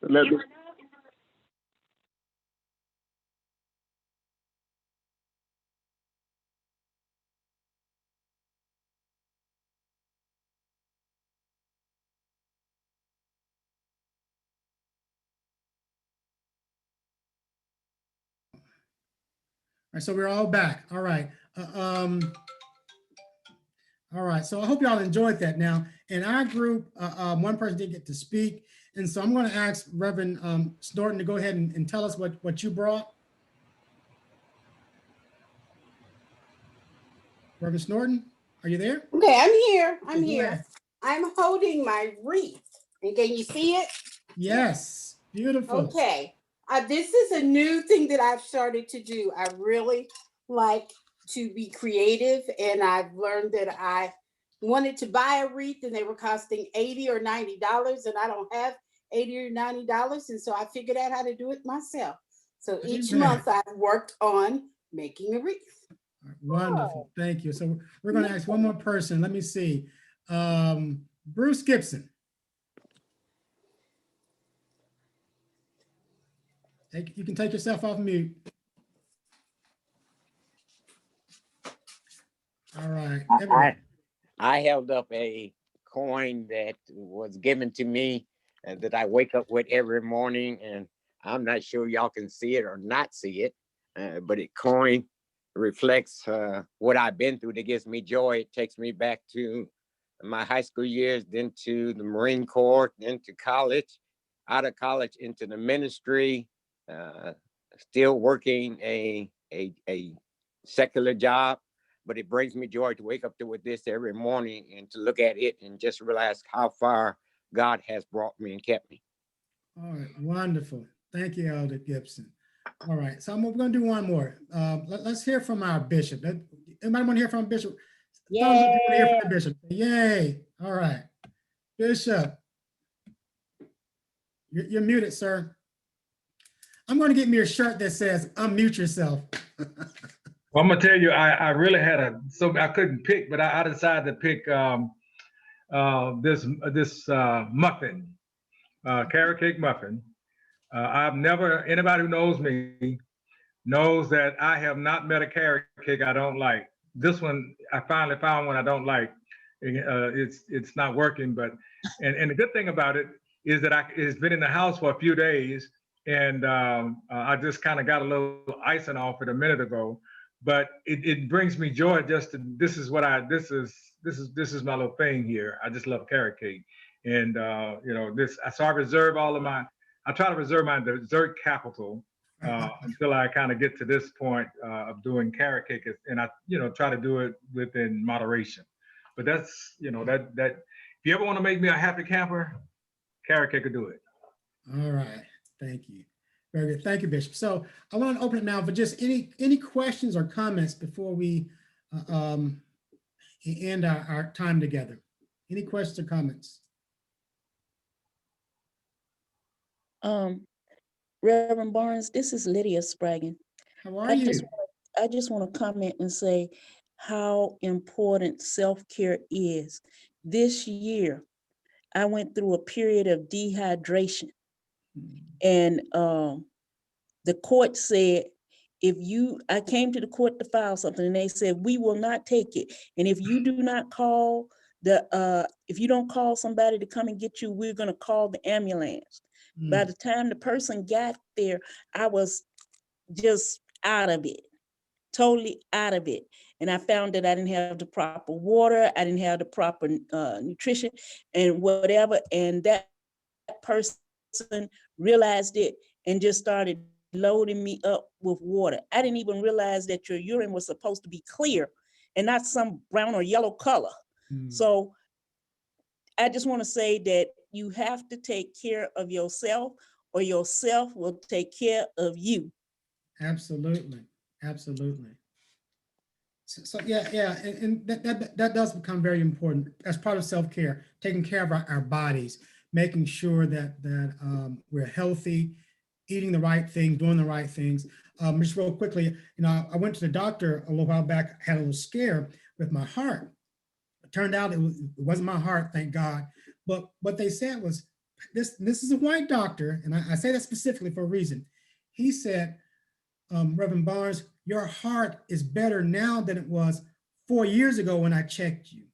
Let me, All right, so we're all back. All right. All right. So I hope y'all enjoyed that. Now, in our group, one person did get to speak. And so I'm going to ask Reverend Snorton to go ahead and tell us what you brought. Reverend Snorton, are you there? Okay, I'm here. I'm Go here. ahead. I'm holding my wreath. And can you see it? Yes. Beautiful. Okay. This is a new thing that I've started to do. I really like to be creative, and I've learned that I wanted to buy a wreath and they were costing $80 or $90, and I don't have $80 or $90, and so I figured out how to do it myself. So each Amen. month I've worked on making a wreath. All right, wonderful. Thank you. So we're going to ask one more person. Let me see. Bruce Gibson. You can take yourself off mute. All right. I held up a coin that was given to me that I wake up with every morning, and I'm not sure y'all can see it or not see it, but it coin reflects what I've been through that gives me joy. It takes me back to my high school years, then to the Marine Corps, then to college, out of college into the ministry, still working a secular job. But it brings me joy to wake up with this every morning and to look at it and just realize how far God has brought me and kept me. All right, wonderful. Thank you, Elder Gibson. All right, so we're going to do one more. Let's hear from our bishop. Anybody want to hear from Bishop? Yay. Hear from the bishop. Yay. All right. Bishop, you're muted, sir. I'm going to get me a shirt that says unmute yourself. Well, I'm gonna tell you, I really had I couldn't pick, but I decided to pick this muffin, carrot cake muffin. Anybody who knows me knows that I have not met a carrot cake I don't like. This one, I finally found one I don't like. It's not working, but and the good thing about it is that it's been in the house for a few days, and I just kind of got a little icing off it a minute ago. But it brings me joy just to, this is my little thing here. I just love carrot cake. And so I try to reserve my dessert capital until I kind of get to this point of doing carrot cake, and I try to do it within moderation. But that's, that if you ever want to make me a happy camper, carrot cake will do it. All right, thank you. Very good. Thank you, Bishop. So I want to open it now for just any questions or comments before we end our time together. Any questions or comments? Reverend Barnes, this is Lydia Spraggin. How are you? I just want to comment and say how important self-care is. This year, I went through a period of dehydration, and the court said, I came to the court to file something, and they said, we will not take it. And if you do not call if you don't call somebody to come and get you, we're going to call the ambulance. By the time the person got there, I was just out of it, totally out of it. And I found that I didn't have the proper water, I didn't have the proper nutrition and whatever. And that person realized it and just started loading me up with water. I didn't even realize that your urine was supposed to be clear and not some brown or yellow color. So I just want to say that you have to take care of yourself, or yourself will take care of you. Absolutely, absolutely. So yeah, and that does become very important as part of self-care, taking care of our bodies, making sure that we're healthy, eating the right thing, doing the right things. Just real quickly, I went to the doctor a little while back, had a little scare with my heart. It turned out it wasn't my heart, thank God. But what they said was this is a white doctor, and I say that specifically for a reason. He said, Reverend Barnes, your heart is better now than it was 4 years ago when I checked you.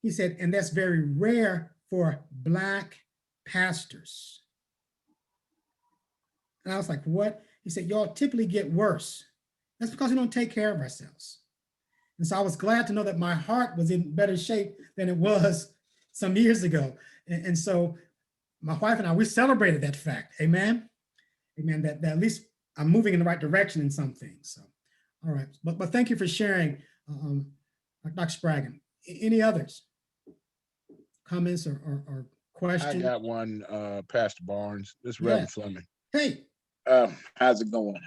He said, and that's very rare for Black pastors. And I was like, what? He said, y'all typically get worse. That's because we don't take care of ourselves. And so I was glad to know that my heart was in better shape than it was some years ago. And so my wife and I, we celebrated that fact. Amen. Amen. That at least I'm moving in the right direction in some things. So, all right. But thank you for sharing, Dr. Spraggan. Any others? Comments or questions? I got one, Pastor Barnes. This is Reverend Fleming. Hey. How's it going?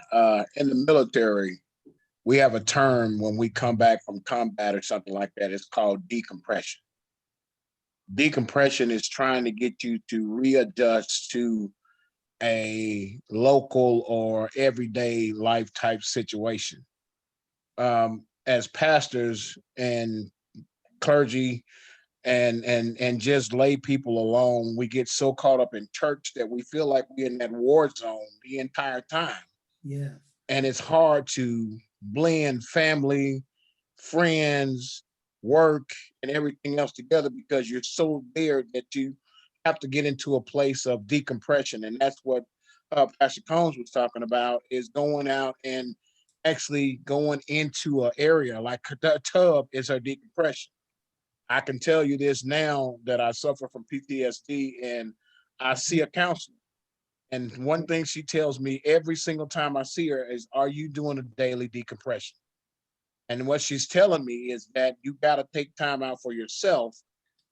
In the military, we have a term when we come back from combat or something like that. It's called decompression. Decompression is trying to get you to readjust to a local or everyday life type situation. As pastors and clergy and just lay people alone, we get so caught up in church that we feel like we're in that war zone the entire time. Yeah. And it's hard to blend family, friends, work, and everything else together because you're so there that you have to get into a place of decompression. And that's what Pastor Combs was talking about, is going out and actually going into an area like the tub is our decompression. I can tell you this now that I suffer from PTSD and I see a counselor. And one thing she tells me every single time I see her is, are you doing a daily decompression? And what she's telling me is that you got to take time out for yourself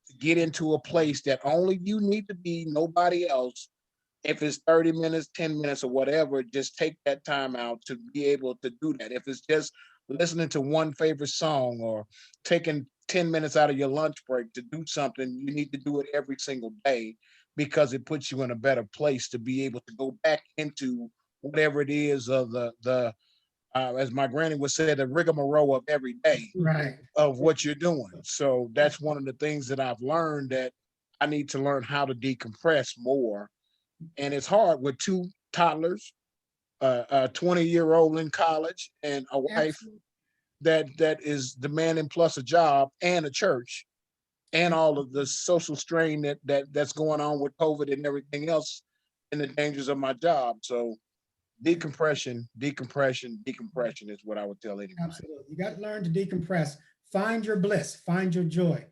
to get into a place that only you need to be, nobody else. If it's 30 minutes, 10 minutes or whatever, just take that time out to be able to do that. If it's just listening to one favorite song or taking 10 minutes out of your lunch break to do something, you need to do it every single day because it puts you in a better place to be able to go back into whatever it is of the as my granny would say, the rigmarole of every day Right. of what you're doing. So that's one of the things that I've learned, that I need to learn how to decompress more. And it's hard with two toddlers, a 20-year-old in college, and a wife that is demanding, plus a job and a church, and all of the social strain that's going on with COVID and everything else, and the dangers of my job. So decompression is what I would tell anybody. Absolutely. You got to learn to decompress. Find your bliss. Find your joy.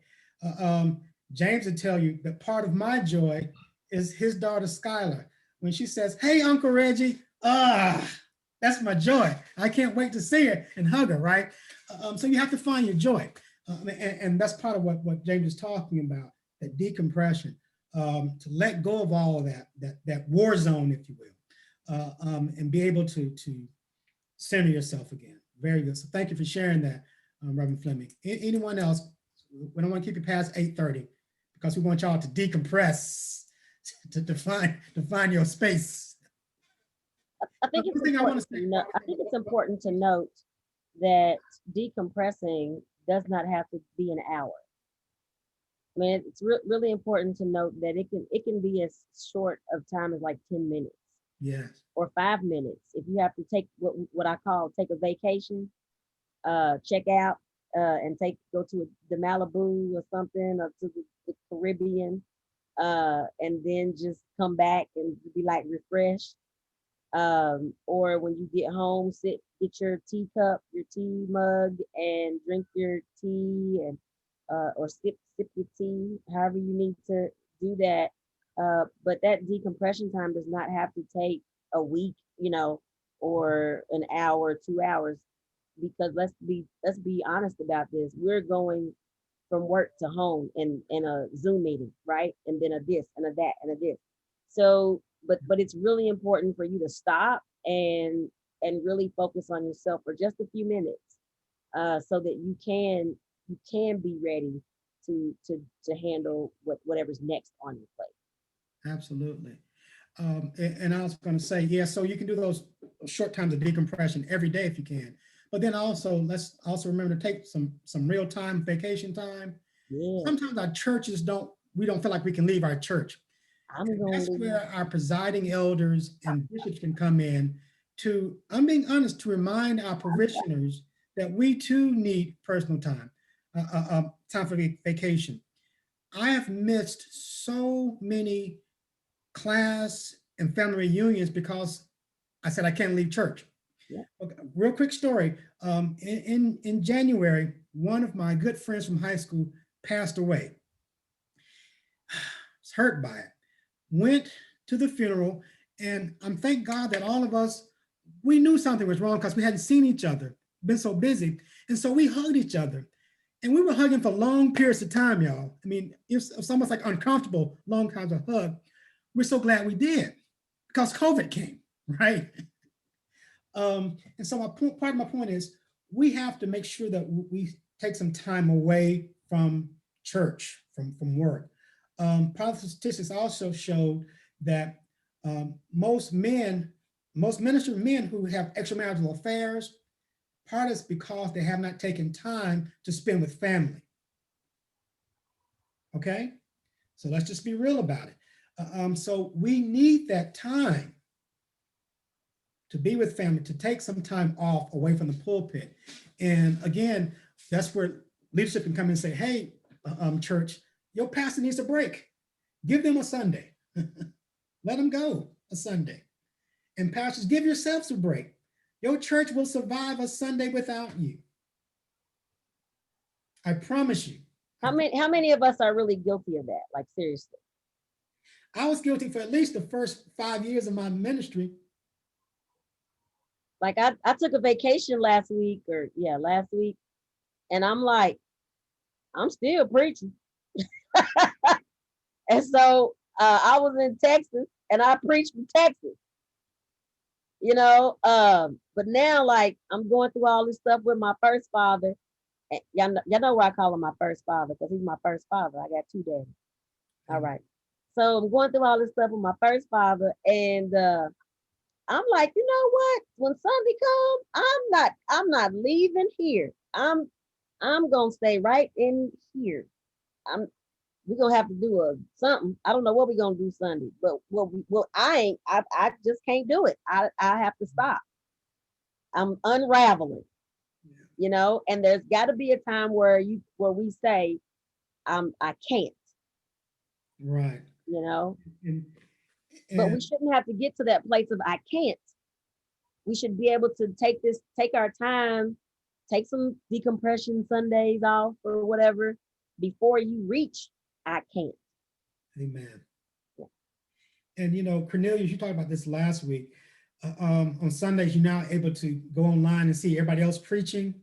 James would tell you that part of my joy is his daughter, Skylar. When she says, hey, Uncle Reggie, that's my joy. I can't wait to see her and hug her, right? So you have to find your joy. And that's part of what James is talking about, that decompression, to let go of all of that war zone, if you will. And be able to center yourself again. Very good. So thank you for sharing that, Reverend Fleming. Anyone else? We don't want to keep you past 8:30 because we want y'all to decompress, to find your space. I think it's important to note that decompressing does not have to be an hour. I mean, it's really important to note that it can be as short of time as like 10 minutes. Yes. Or 5 minutes. If you have to take what I call take a vacation, check out and go to the Malibu or something, or to the Caribbean, and then just come back and be like refreshed. Or when you get home, get your teacup, your tea mug, and drink your tea, and or sip your tea, however you need to do that. But that decompression time does not have to take a week, or an hour, 2 hours, because let's be honest about this. We're going from work to home in a Zoom meeting, right? And then a this and a that and a this. So, but it's really important for you to stop and really focus on yourself for just a few minutes, so that you can be ready to handle whatever's next on your plate. Absolutely. And I was going to say, yeah, so you can do those short times of decompression every day if you can. But then let's also remember to take some real time, vacation time. Yeah. Sometimes our churches we don't feel like we can leave our church. I'm And going that's to. where our presiding elders and bishops can come in to, I'm being honest, to remind our parishioners that we too need personal time, time for vacation. I have missed so many class and family reunions because I said I can't leave church. Yeah. Okay, real quick story. In January, one of my good friends from high school passed away. I was hurt by it. Went to the funeral, and I'm thank God that all of us, we knew something was wrong because we hadn't seen each other, been so busy. And so we hugged each other. And we were hugging for long periods of time, y'all. I mean, it's almost like uncomfortable, long times of hug. We're so glad we did because COVID came, right? And so part of my point is we have to make sure that we take some time away from church, from work. Part of the statistics also showed that most minister men who have extramarital affairs, part is because they have not taken time to spend with family. Okay, so let's just be real about it. So we need that time to be with family, to take some time off away from the pulpit. And again, that's where leadership can come in and say, hey, church, your pastor needs a break. Give them a Sunday. Let them go a Sunday. And pastors, give yourselves a break. Your church will survive a Sunday without you. I promise you. How many of us are really guilty of that? Like, seriously. I was guilty for at least the first 5 years of my ministry. Like I took a vacation last week, and I'm like, I'm still preaching. And so I was in Texas and I preached from Texas, but now like I'm going through all this stuff with my first father. And y'all know why I call him my first father, because he's my first father. I got 2 daddies. All right. So I'm going through all this stuff with my first father, and I'm like, you know what? When Sunday comes, I'm not leaving here. I'm gonna stay right in here. We're gonna have to do something. I don't know what we're gonna do Sunday, but I just can't do it. I have to stop. I'm unraveling, and there's gotta be a time where we say, I can't. Right. But we shouldn't have to get to that place of I can't. We should be able to take our time, take some decompression Sundays off or whatever before you reach I can't. Amen. Yeah. And Cornelius, you talked about this last week. On Sundays, you're now able to go online and see everybody else preaching.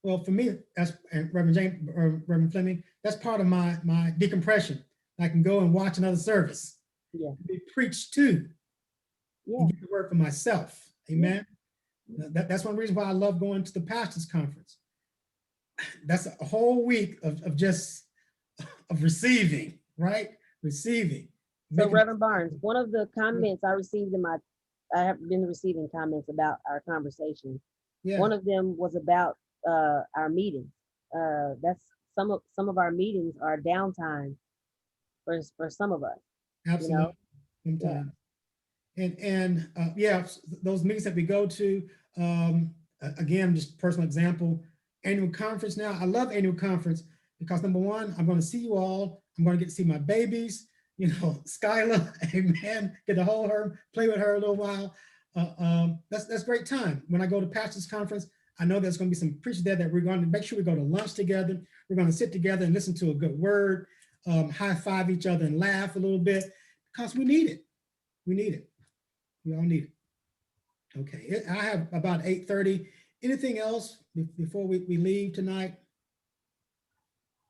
Well, for me, that's Reverend James or Reverend Fleming. That's part of my decompression. I can go and watch another service. Yeah. Be preached to. Yeah. And get the word for myself. Amen. Yeah. That's one reason why I love going to the pastors' conference. That's a whole week of receiving, right? Receiving. So Reverend Barnes, one of the comments I received I have been receiving comments about our conversation. Yeah. One of them was about our meetings. That's some of our meetings are downtime for some of us. Absolutely. Sometimes. And those meetings that we go to, again, just personal example, annual conference now. I love annual conference because number one, I'm going to see you all. I'm going to get to see my babies, Skylar, amen, get to hold her, play with her a little while. That's great time. When I go to pastors conference, I know there's going to be some preachers there that we're going to make sure we go to lunch together. We're going to sit together and listen to a good word, high five each other and laugh a little bit because we need it. We need it. We all need it. Okay, I have about 8:30. Anything else before we leave tonight?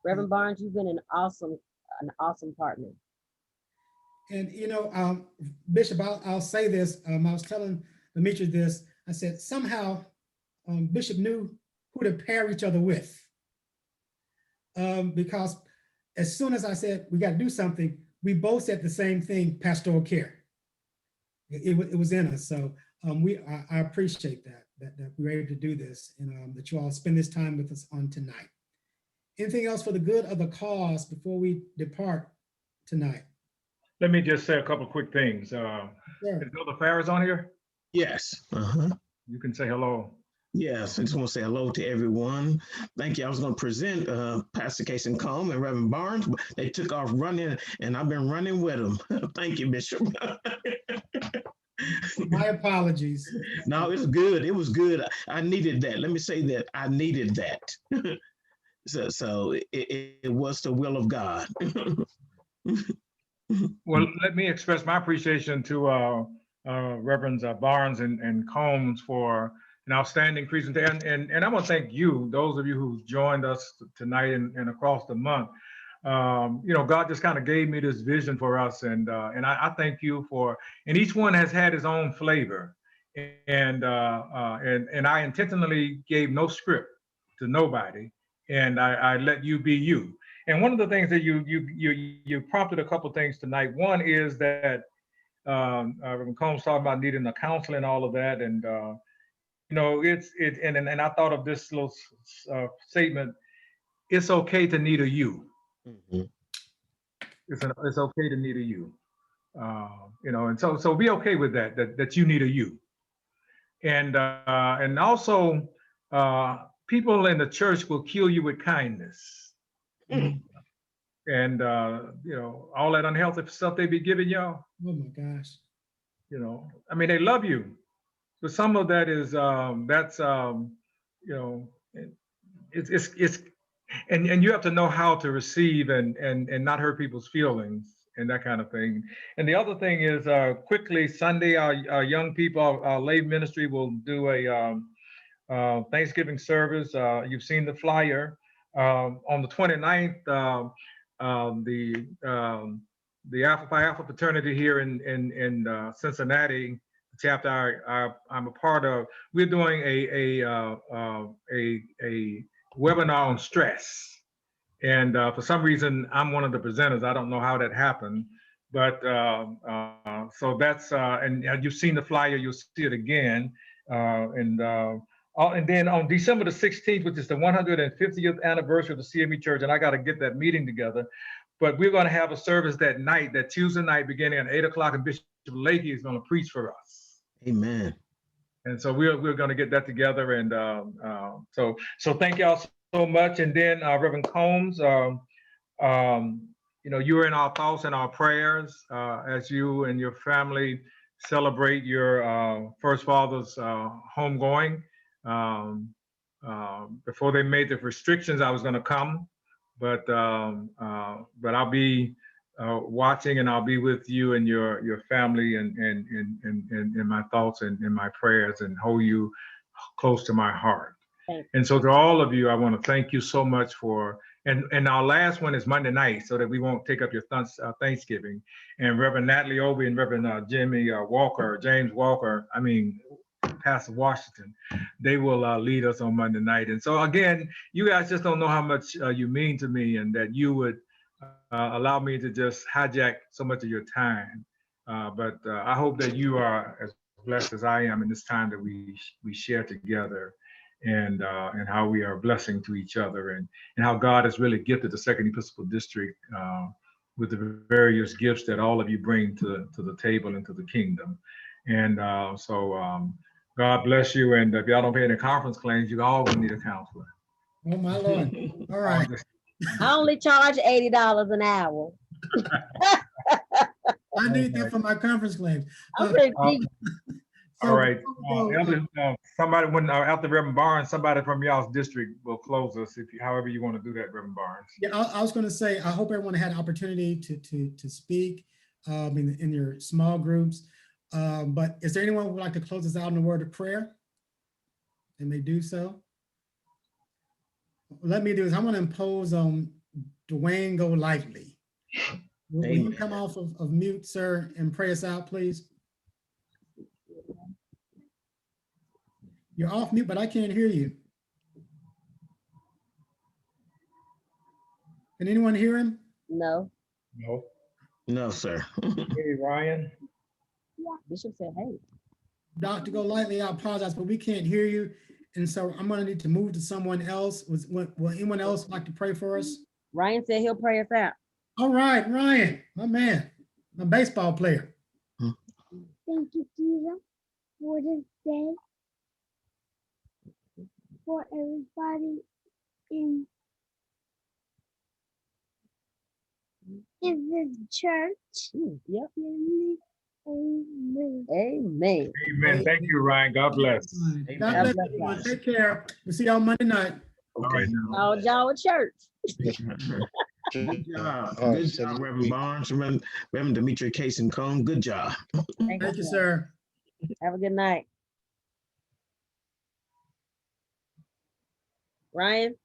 Reverend Barnes, you've been an awesome partner. And Bishop, I'll say this. I was telling Demetri this. I said somehow Bishop knew who to pair each other with, because as soon as I said we got to do something, we both said the same thing: pastoral care. It was in us. So I appreciate that we were able to do this, and that you all spend this time with us on tonight. Anything else for the good of the cause before we depart tonight? Let me just say a couple of quick things. Sure. Is Brother Farris on here? Yes. You can say hello. Yes. I just want to say hello to everyone. Thank you. I was going to present Pastor Casey Combe and Reverend Barnes, but they took off running, and I've been running with them. Thank you, Bishop. My apologies. No, it's good. It was good. I needed that. Let me say that I needed that. So it was the will of God. Well, let me express my appreciation to Reverends Barnes and Combs for an outstanding presentation. And I want to thank you, those of you who joined us tonight and across the month. You know, God just kind of gave me this vision for us, and I thank you for. And each one has had his own flavor, and I intentionally gave no script to nobody, and I let you be you. And one of the things that you prompted a couple of things tonight. One is that Reverend Combs talked about needing a counselor and all of that, and you know, and I thought of this little statement: it's okay to need a you. Mhm. It's okay to need a you. You know, and so be okay with that you need a you. And also people in the church will kill you with kindness. And you know, all that unhealthy stuff they be giving y'all, Oh my gosh. you know, I mean, they love you, but some of that is you know, it's and you have to know how to receive and not hurt people's feelings and that kind of thing. And the other thing is quickly Sunday, our young people, our lay ministry will do a Thanksgiving service. You've seen the flyer. On the 29th, the Alpha Phi Alpha fraternity here in Cincinnati chapter I'm a part of, we're doing a webinar on stress. And for some reason, I'm one of the presenters. I don't know how that happened, but so that's, and you've seen the flyer, you'll see it again. And then on December the 16th, which is the 150th anniversary of the CME Church, and I got to get that meeting together, but we're going to have a service that night, that Tuesday night, beginning at 8 o'clock, and Bishop Lakey is going to preach for us. Amen. And so we're going to get that together. And so thank y'all so much. And then Reverend Combs, you know, you're in our thoughts and our prayers as you and your family celebrate your first father's homegoing. Before they made the restrictions, I was going to come, but I'll be watching, and I'll be with you and your family and in my thoughts and in my prayers, and hold you close to my heart. And so to all of you, I want to thank you so much for, and our last one is Monday night, so that we won't take up your Thanksgiving. And Reverend Natalie Obi and Reverend James Walker, Pastor Washington, they will lead us on Monday night. And so again, you guys just don't know how much you mean to me, and that you would allow me to just hijack so much of your time. But I hope that you are as blessed as I am in this time that we share together, and how we are a blessing to each other, and how God has really gifted the Second Episcopal District with the various gifts that all of you bring to the table and to the kingdom. And so God bless you. And if y'all don't pay any conference claims, you all gonna need a counselor. Oh my Lord. All right. I only charge $80 an hour. I need that for my conference claims. I'm pretty cheap. All right. Somebody, after Reverend Barnes, somebody from y'all's district will close us, however you want to do that, Reverend Barnes. Yeah, I was going to say, I hope everyone had an opportunity to speak in your small groups. But is there anyone who would like to close us out in a word of prayer? And they do so. Let me do this. I'm going to impose on Dwayne Golightly. Will you come off of mute, sir, and pray us out, please? You're off mute, but I can't hear you. Can anyone hear him? No. No. No, sir. Hey, Ryan. Bishop said, hey. Dr. Golightly, I apologize, but we can't hear you. And so I'm going to need to move to someone else. Will anyone else like to pray for us? Ryan said he'll pray us out. All right, Ryan, my man. a baseball player. Thank you, Jesus, for this day, for everybody in this church. Yep. Amen. Amen. Amen. Thank you, Ryan. God bless. God bless everyone. Take care. We'll see y'all Monday night. All right now. Oh, y'all at church. Good job. All right, Good so job, Reverend Barnes, Reverend Demetri Case-Cone. Good job. Thank you, sir. Have a good night. Ryan?